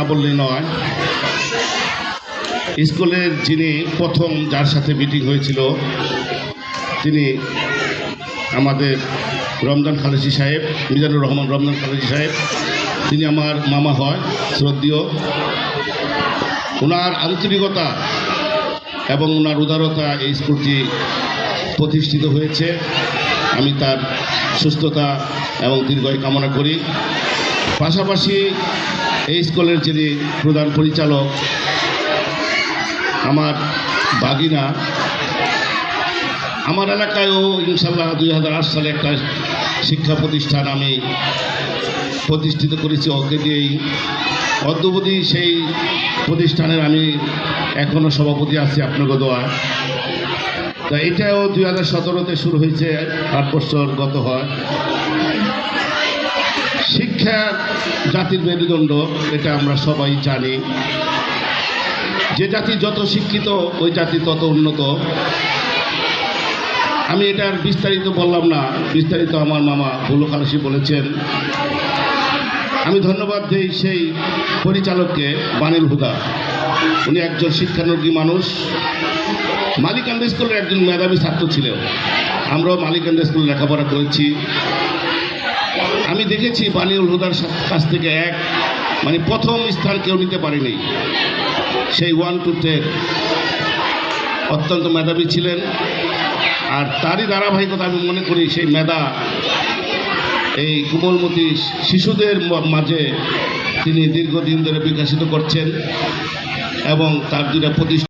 বললে নয়। স্কুলের যিনি প্রথম যার সাথে মিটিং হয়েছিল তিনি আমাদের রমজান খালেজি সাহেব, মিজানুর রহমান রমজান খালেজি সাহেব। তিনি আমার মামা হয়, শ্রদ্ধেয়। ওনার আন্তরিকতা এবং ওনার উদারতা এই স্কুলটি প্রতিষ্ঠিত হয়েছে। আমি তার সুস্থতা এবং দীর্ঘায়ু কামনা করি। পাশাপাশি এই স্কুলের যিনি প্রধান পরিচালক আমার বাগিনা, আমার এলাকায়ও ইনশাল্লাহ 2008 সালে একটা শিক্ষা প্রতিষ্ঠান আমি প্রতিষ্ঠিত করেছি ওকে দিয়েই। অদ্যবধি সেই প্রতিষ্ঠানের আমি এখনও সভাপতি আছি আপনাকে দোয়ায়। তা এটাও 2017-তে শুরু হয়েছে, 8 বছর গত হয়। শিক্ষা জাতির মেরুদণ্ড, এটা আমরা সবাই জানি। যে জাতি যত শিক্ষিত ওই জাতি তত উন্নত। আমি এটার বিস্তারিত বললাম না, বিস্তারিত আমার মামা বুলু খালেজি বলেছেন। আমি ধন্যবাদ দিই সেই পরিচালককে, বানিল হুদা। উনি একজন শিক্ষানবিশ মানুষ, মালিকান্দা স্কুলের একজন মেধাবী ছাত্র ছিলেন। আমরাও মালিকান্দা স্কুলে লেখাপড়া করেছি। আমি দেখেছি বানিউল হুদার কাছ থেকে প্রথম স্থান কেউ নিতে পারেনি। সেই 1 to 10 অত্যন্ত মেধাবী ছিলেন। আর তারই ধারাবাহিকতা আমি মনে করি সেই মেধা এই কোমলমতি শিশুদের মাঝে তিনি দীর্ঘদিন ধরে বিকশিত করছেন এবং তার দুটা প্রতিষ্ঠান